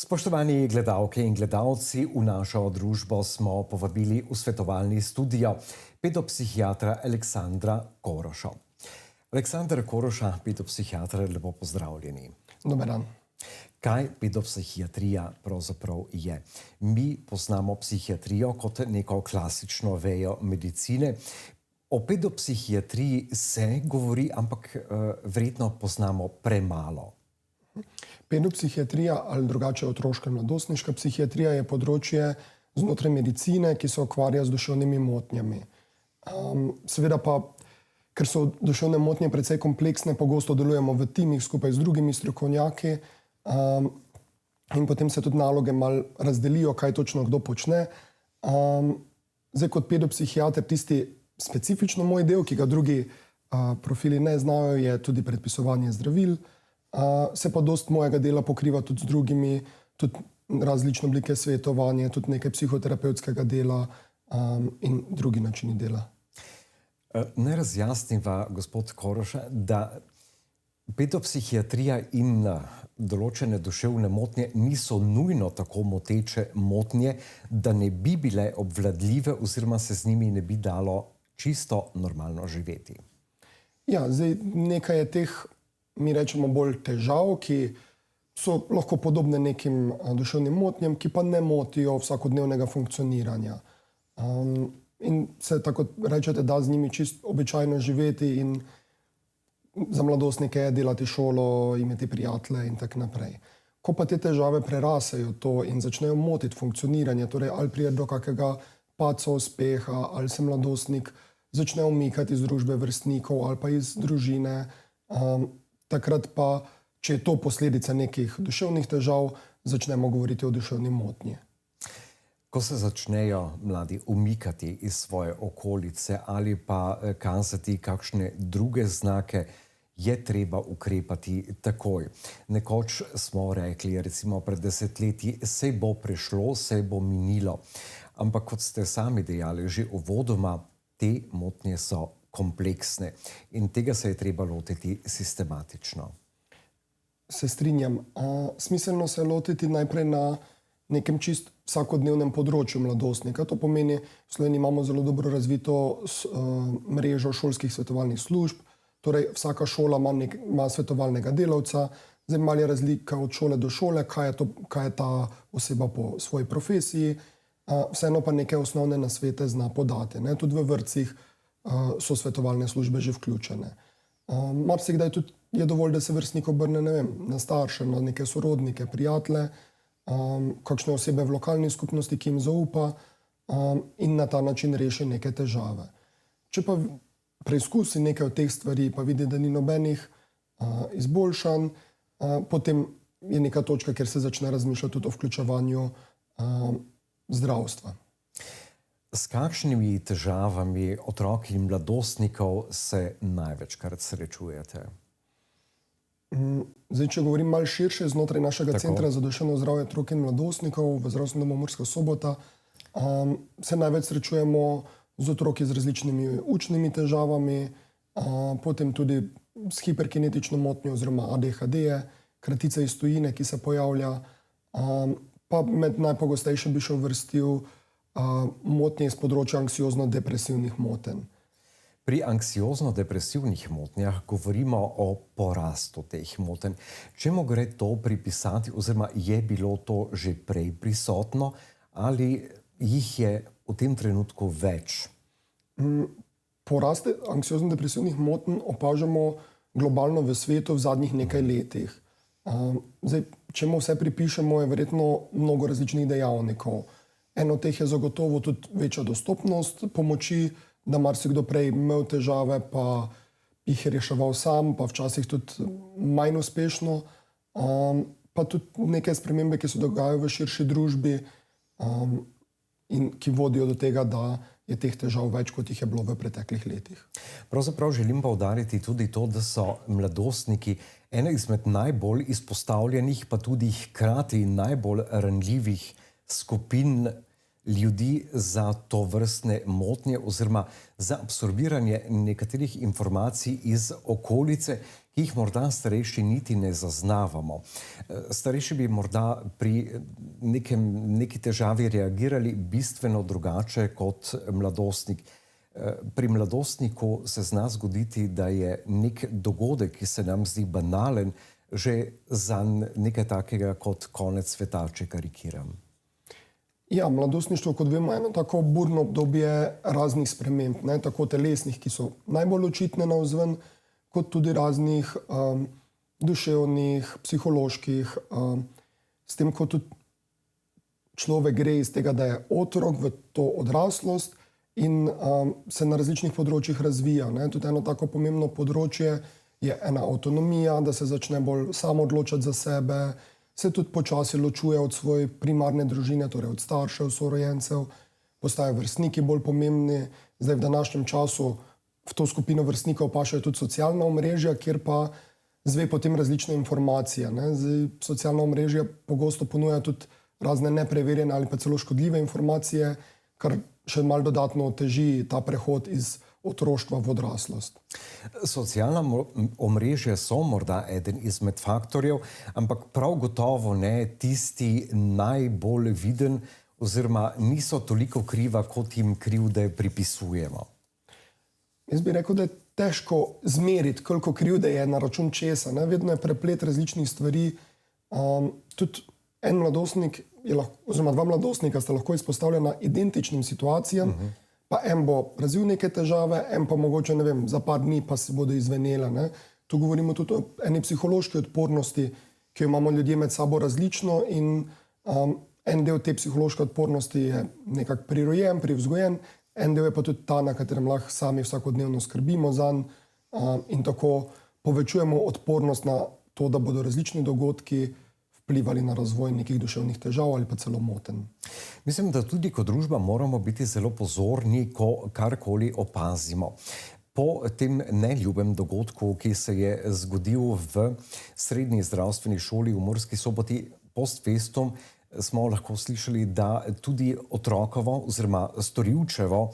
Spoštovani gledalke in gledalci, v našo družbo smo povabili v svetovalni studio pedopsihiatra Aleksandra Koroša. Aleksandar Koroša, pedopsihiater, lepo pozdravljeni. Dober dan. Kaj pedopsihiatrija pravzaprav je? Mi poznamo psihiatrijo kot neko klasično vejo medicine. O pedopsihiatriji se govori, ampak verjetno poznamo premalo. Pedopsihiatrija ali drugače otroška in mladostniška psihiatrija je področje znotraj medicine, ki se ukvarja z duševnimi motnjami. Seveda pa, ker so duševne motnje precej kompleksne, pogosto delujemo v timih skupaj z drugimi strokovnjaki in potem se tudi naloge malo razdelijo, kaj točno kdo počne. Zdaj kot pedopsihiater tisti specifično moj del, ki ga drugi profili ne znajo, je tudi predpisovanje zdravil. Se pa dosti mojega dela pokriva tudi z drugimi, tudi različne oblike svetovanja, tudi nekaj psihoterapevtskega dela in drugi načini dela. Naj razjasniva, gospod Koroša, da pedopsihiatrija in določene duševne motnje niso nujno tako moteče motnje, da ne bi bile obvladljive oziroma se z njimi ne bi dalo čisto normalno živeti. Ja, zdaj nekaj je teh, mi rečemo, bolj težav, ki so lahko podobne nekim duševnim motnjam, ki pa ne motijo vsakodnevnega funkcioniranja. In se, tako rečete, da z njimi čisto običajno živeti in za mladostnike je delati šolo, imeti prijatelje in tako naprej. Ko pa te težave prerasejo to in začnejo motiti funkcioniranje, torej ali pride do kakega padca uspeha, ali se mladostnik začne umikati iz družbe vrstnikov ali pa iz družine, takrat pa, če je to posledica nekih duševnih težav, začnemo govoriti o duševni motnji. Ko se začnejo mladi umikati iz svoje okolice ali pa kazati kakšne druge znake, je treba ukrepati takoj. Nekoč smo rekli, recimo pred desetletji, saj bo prišlo, saj bo minilo. Ampak kot ste sami dejali že uvodoma, te motnje so kompleksne in tega se je treba lotiti sistematično. Se strinjam. Smiselno se je lotiti najprej na nekem čist vsakodnevnem področju mladostnika. To pomeni, v Sloveniji imamo zelo dobro razvito mrežo šolskih svetovalnih služb, torej vsaka šola ima svetovalnega delavca, zdaj malo je razlika od šole do šole, kaj je ta oseba po svoji profesiji, vseeno pa neke osnovne nasvete zna podati. Tudi v vrtcih so svetovalne službe že vključene. Marsikdaj tudi je dovolj, da se vrstnik obrne, ne vem, na starše, na neke sorodnike, prijatelje, kakšne osebe v lokalni skupnosti, ki jim zaupa in na ta način reši neke težave. Če pa preizkusi nekaj od teh stvari, pa vidi, da ni nobenih izboljšanj, potem je neka točka, kjer se začne razmišljati tudi o vključevanju zdravstva. S kakšnimi težavami otrok in mladostnikov se največkrat srečujete? Zdaj, če govorim malo širše, znotraj našega Centra za duševno zdravje otrok in mladostnikov v Zdravstvenem domu Murska Sobota se največ srečujemo z otroki z različnimi učnimi težavami, potem tudi s hiperkinetično motnjo oziroma ADHD, kratica iz tujine, ki se pojavlja, pa med najpogostejše bi še uvrstil motnje iz področja anksiozno-depresivnih motenj. Pri anksiozno-depresivnih motnjah govorimo o porastu teh motenj. Čemu gre to pripisati, oziroma je bilo to že prej prisotno, ali jih je v tem trenutku več? Porast anksiozno-depresivnih motenj opažamo globalno v svetu v zadnjih nekaj letih. Zdaj, čemu vse pripišemo, je verjetno mnogo različnih dejavnikov. Eno od teh je zagotovo tudi večja dostopnost pomoči, da marsikdo prej imel težave, pa jih je reševal sam, pa včasih tudi manj uspešno, pa tudi neke spremembe, ki se dogajajo v širši družbi in ki vodijo do tega, da je teh težav več, kot jih je bilo v preteklih letih. Pravzaprav želim poudariti tudi to, da so mladostniki ena izmed najbolj izpostavljenih, pa tudi hkrati najbolj ranljivih skupin ljudi za to vrstne motnje oziroma za absorbiranje nekaterih informacij iz okolice, ki jih morda starejši niti ne zaznavamo. Starejši bi morda pri neki težavi reagirali bistveno drugače kot mladostnik. Pri mladostniku se zna zgoditi, da je nek dogodek, ki se nam zdi banalen, že zanj nekaj takega kot konec sveta, če karikiram. Ja, mladostništvo, kot vemo, je eno tako burno obdobje raznih sprememb, ne, tako telesnih, ki so najbolj očitne navzven, kot tudi raznih duševnih, psiholoških, s tem, ko tudi človek gre iz tega, da je otrok v to odraslost in se na različnih področjih razvija. Ne. Tudi eno tako pomembno področje je ena avtonomija, da se začne bolj samo odločati za sebe, se tudi počasi ločuje od svoje primarne družine, torej od staršev, sorojencev, postajajo vrstniki bolj pomembni. Zdaj v današnjem času v to skupino vrstnikov pašajo tudi socialna omrežja, kjer pa zve potem različne informacije. Ne. Zdaj, socialna omrežja pogosto ponujajo tudi razne nepreverjene ali pa celo škodljive informacije, kar še malo dodatno oteži ta prehod iz otroštva v odraslost. Socialna omrežja so morda eden izmed faktorjev, ampak prav gotovo ne tisti najbolj viden oziroma niso toliko kriva, kot jim krivde pripisujemo. Jaz bi rekel, da je težko zmeriti, koliko krivde je na račun česa. Ne? Vedno je preplet različnih stvari. Tudi en mladostnik je lahko, oziroma dva mladostnika sta lahko izpostavljena identičnim situacijam, pa en bo razvil neke težave, en pa mogoče, ne vem, za par dni pa se bodo izvenela. Ne? Tu govorimo tudi o eni psihološki odpornosti, ki jo imamo ljudje med sabo različno in en del te psihološke odpornosti je nekako prirojen, privzgojen, en del je pa tudi ta, na katerem lahko sami vsakodnevno skrbimo zanj in tako povečujemo odpornost na to, da bodo različni dogodki vplivali na razvoj nekih duševnih težav ali pa celo motenj. Mislim, da tudi kot družba moramo biti zelo pozorni, ko karkoli opazimo. Po tem neljubem dogodku, ki se je zgodil v srednji zdravstveni šoli v Murski Soboti post festum, smo lahko slišali, da tudi otrokovo oziroma storilčevo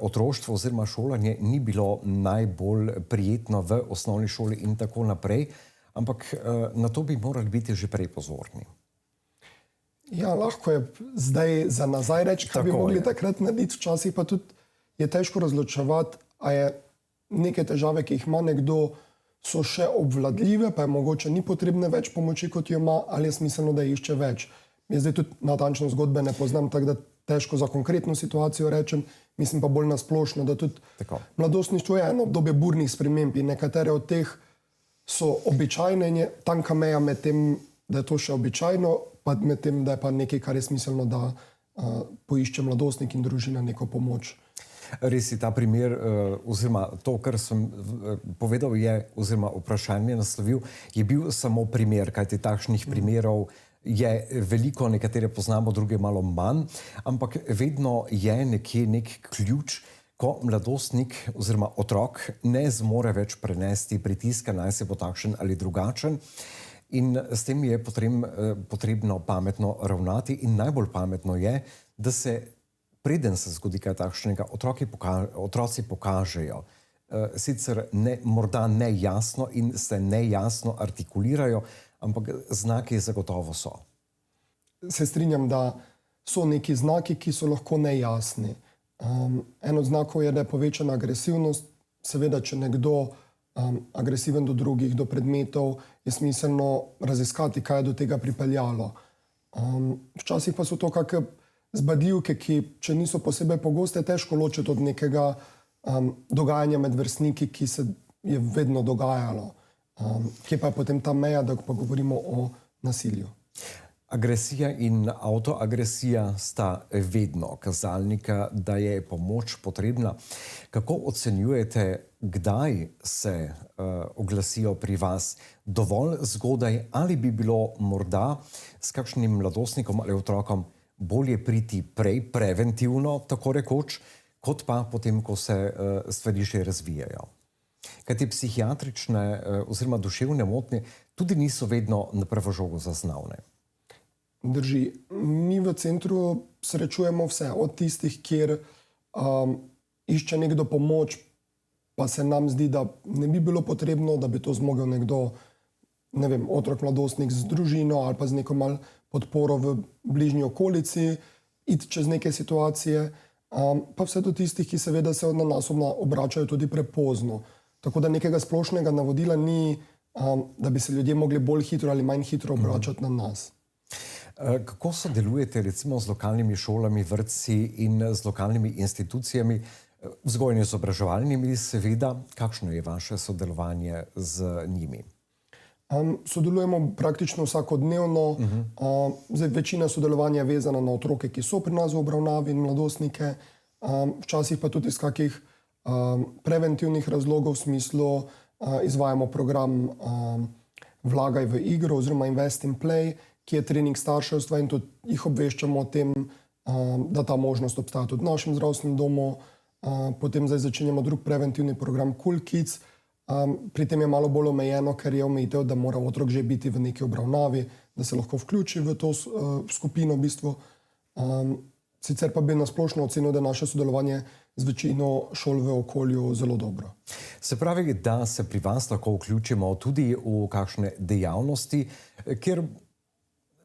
otroštvo oziroma šolanje ni bilo najbolj prijetno v osnovni šoli in tako naprej. Ampak na to bi morali biti že prej pozorni. Ja, lahko je zdaj za nazaj reči, kaj bi mogli takrat narediti. Včasih pa tudi je težko razločevati, a je neke težave, ki jih ima nekdo, so še obvladljive, pa je mogoče ni potrebne več pomoči, kot jo ima, ali je smiselno, da išče več. Jaz zdaj tudi natančno zgodbe ne poznam, tako da težko za konkretno situacijo rečem, mislim pa bolj nasplošno, da tudi mladostništvo je eno obdobje burnih sprememb in nekatere od teh so običajne in je tanka meja med tem, da je to še običajno, pa med tem, da je pa nekaj, kar je smiselno, da poišče mladostnik in družina neko pomoč. Res je ta primer, oziroma to, kar sem povedal je, oziroma vprašanje naslovil, je bil samo primer, kajti takšnih primerov je veliko, nekatere poznamo, druge malo manj, ampak vedno je nekje nek ključ, ko mladostnik oziroma otrok ne zmore več prenesti pritiska, naj se bo takšen ali drugačen. In s tem je potrebno pametno ravnati in najbolj pametno je, da se, preden se zgodi kaj takšnega, otroci pokažejo. Sicer morda nejasno in se nejasno artikulirajo, ampak znaki zagotovo so. Se strinjam, da so neki znaki, ki so lahko nejasni. En od znakov je, da je povečana agresivnost. Seveda, če nekdo agresiven do drugih, do predmetov, je smiselno raziskati, kaj je do tega pripeljalo. Včasih pa so to kakšne zbadljivke, ki, če niso posebej pogoste, težko ločiti od nekega dogajanja med vrstniki, ki se je vedno dogajalo. Kje pa je potem ta meja, da pa govorimo o nasilju? Agresija in avtoagresija sta vedno kazalnika, da je pomoč potrebna. Kako ocenjujete, kdaj se oglasijo pri vas? Dovolj zgodaj ali bi bilo morda s kakšnim mladostnikom ali otrokom bolje priti prej, preventivno, tako rekoč, kot pa potem, ko se stvari že razvijajo? Kajti psihiatrične oziroma duševne motnje tudi niso vedno na prvo žogo zaznavne. Drži. Mi v centru srečujemo vse, od tistih, kjer išče nekdo pomoč, pa se nam zdi, da ne bi bilo potrebno, da bi to zmogel nekdo, ne vem, otrok, mladostnik z družino ali pa z neko malo podporo v bližnji okolici, iti čez neke situacije, pa vse do tistih, ki seveda se na nas obračajo tudi prepozno. Tako da nekega splošnega navodila ni, da bi se ljudje mogli bolj hitro ali manj hitro obračati na nas. Kako sodelujete recimo z lokalnimi šolami, vrtci in z lokalnimi institucijami, vzgojno-izobraževalnimi seveda? Kakšno je vaše sodelovanje z njimi? Sodelujemo praktično vsakodnevno. Zdaj, večina sodelovanja je vezana na otroke, ki so pri nas v obravnavi, in mladostnike, včasih pa tudi iz kakih preventivnih razlogov, v smislu izvajamo program Vlagaj v igro oziroma Invest in Play, ki je trening starševstva, in tudi jih obveščamo o tem, da ta možnost obstaja tudi v našem zdravstvenem domu. Potem zdaj začenjamo drug preventivni program Cool Kids. Pri tem je malo bolj omejeno, ker je omejitev, da mora otrok že biti v neki obravnavi, da se lahko vključi v to skupino v bistvu. Sicer pa bi na splošno ocenil, da je naše sodelovanje z večino šol v okolju zelo dobro. Se pravi, da se pri vas lahko vključimo tudi v kakšne dejavnosti, kjer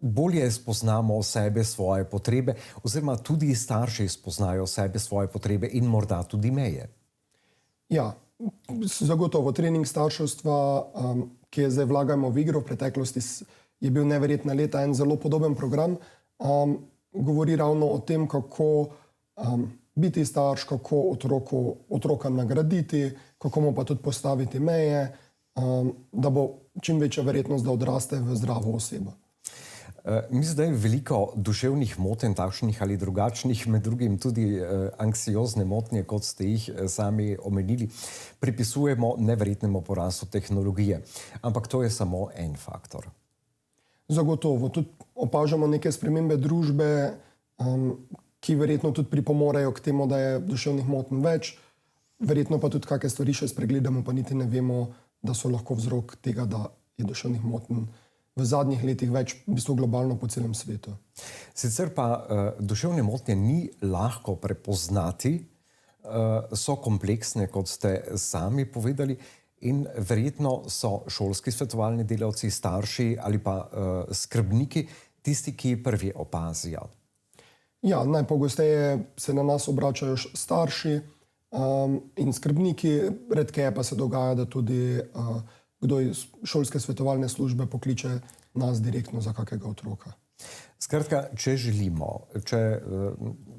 bolje spoznamo sebe, svoje potrebe, oziroma tudi starši spoznajo sebe, svoje potrebe in morda tudi meje. Ja, zagotovo trening starševstva, ki je zdaj Vlagajmo v igro, v preteklosti je bil Neverjetna leta en zelo podoben program, govori ravno o tem, kako biti starš, kako otroka nagraditi, kako mu pa tudi postaviti meje, da bo čim večja verjetnost, da odraste v zdravo osebo. Mi zdaj veliko duševnih motenj, takšnih ali drugačnih, med drugim tudi anksiozne motnje, kot ste jih sami omenili, pripisujemo neverjetnemu porastu tehnologije. Ampak to je samo en faktor. Zagotovo. Tudi opažamo neke spremembe družbe, ki verjetno tudi pripomorejo k temu, da je duševnih motenj več. Verjetno pa tudi kakšne stvari še spregledamo, pa niti ne vemo, da so lahko vzrok tega, da je duševnih motenj v zadnjih letih več, v bistvu globalno po celem svetu. Sicer pa duševne motnje ni lahko prepoznati, so kompleksne, kot ste sami povedali, in verjetno so šolski svetovalni delavci, starši ali pa skrbniki tisti, ki prvi opazijo. Ja, najpogosteje se na nas obračajo starši in skrbniki, redkeje pa se dogaja, da tudi kdo iz šolske svetovalne službe pokliče nas direktno za kakega otroka. Skratka, če želimo,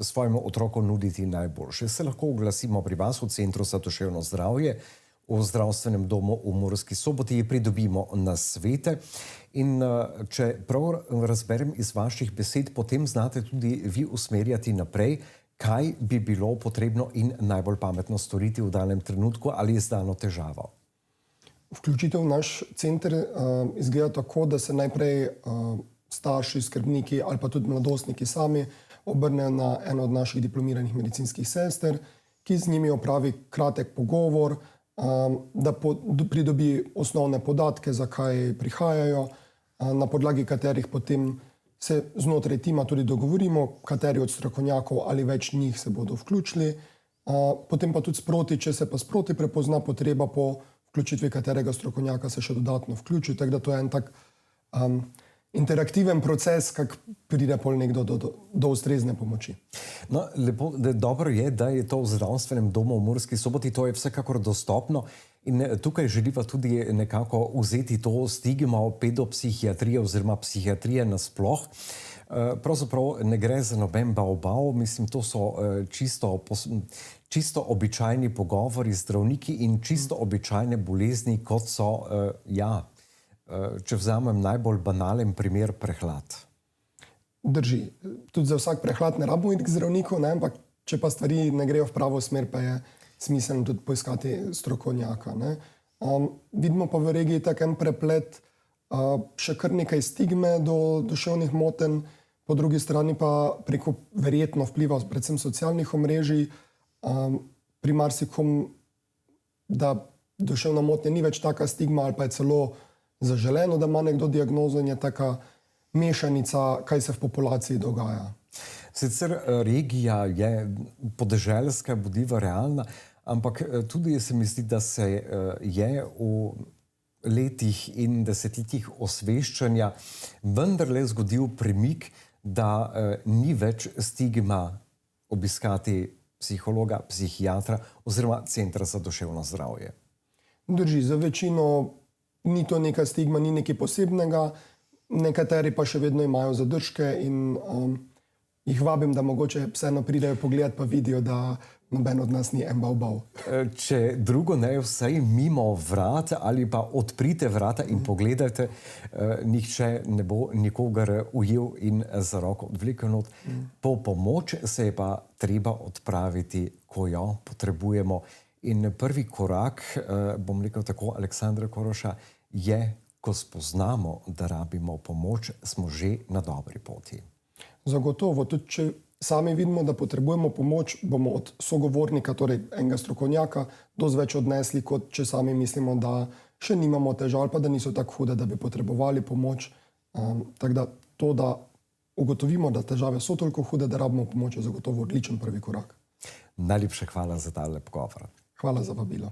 svojemu otroku nuditi najboljše, se lahko oglasimo pri vas v Centru za duševno zdravje, v zdravstvenem domu v Murski Soboti, pridobimo nasvete in če prav razberem iz vaših besed, potem znate tudi vi usmerjati naprej, kaj bi bilo potrebno in najbolj pametno storiti v danem trenutku ali z dano težavo. Vključitev v naš center izgleda tako, da se najprej starši, skrbniki ali pa tudi mladostniki sami obrnejo na eno od naših diplomiranih medicinskih sester, ki z njimi opravi kratek pogovor, da pridobi osnovne podatke, zakaj prihajajo, na podlagi katerih potem se znotraj tima tudi dogovorimo, kateri od strokovnjakov ali več njih se bodo vključili. Potem pa tudi sproti, če se pa sproti prepozna potreba po vključitvi katerega strokovnjaka se še dodatno vključi, tako da to je en tak interaktiven proces, kak pride pol nekdo do ustrezne pomoči. No, lepo, dobro je, da je to v zdravstvenem domu v Murski Soboti, to je vsekakor dostopno in tukaj želiva tudi nekako vzeti to stigmo pedopsihiatrije oziroma psihiatrije nasploh. Pravzaprav ne gre za noben bav, mislim, to so čisto običajni pogovori z zdravniki in čisto običajne bolezni, kot so, če vzamem najbolj banalen primer, prehlad. Drži. Tudi za vsak prehlad ne rabimo iti k zdravniku, ne? Ampak če pa stvari ne grejo v pravo smer, pa je smiselno tudi poiskati strokovnjaka. Vidimo pa v regiji tak en preplet, še kar nekaj stigme do duševnih motenj, po drugi strani pa preko verjetno vpliva predvsem socialnih omrežij pri marsikom, da duševna motnja ni več taka stigma ali pa je celo zaželeno, da ima nekdo diagnozo in je taka mešanica, kaj se v populaciji dogaja. Sicer regija je podeželska, bodiva realna, ampak tudi se mi zdi, da se je v letih in desetletjih osveščanja vendarle zgodil premik, da ni več stigma obiskati psihologa, psihiatra oziroma centra za duševno zdravje. Drži, za večino ni to neka stigma, ni nekaj posebnega, nekateri pa še vedno imajo zadržke in jih vabim, da mogoče vseeno pridejo pogledat, pa vidijo, da noben od nas ni en bav. Če drugo ne, vsaj mimo vrat ali pa odprite vrata in pogledajte, nihče ne bo nikogar ujel in za roko odvlekel not. Po pomoč se je pa treba odpraviti, ko jo potrebujemo. In prvi korak, bom rekel tako, Aleksandra Koroša, je, ko spoznamo, da rabimo pomoč, smo že na dobri poti. Zagotovo, tudi če sami vidimo, da potrebujemo pomoč, bomo od sogovornika, torej enega strokovnjaka, dosti več odnesli, kot če sami mislimo, da še nimamo težav ali pa da niso tako hude, da bi potrebovali pomoč. Tako da to, da ugotovimo, da težave so toliko hude, da rabimo pomoč, je zagotovo odličen prvi korak. Najlepša hvala za ta lep govor. Hvala za vabilo.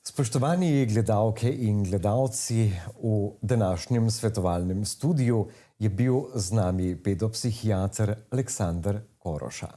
Spoštovani gledalke in gledalci, v današnjem svetovalnem studiu je bil z nami pedopsihiater Aleksander Koroša.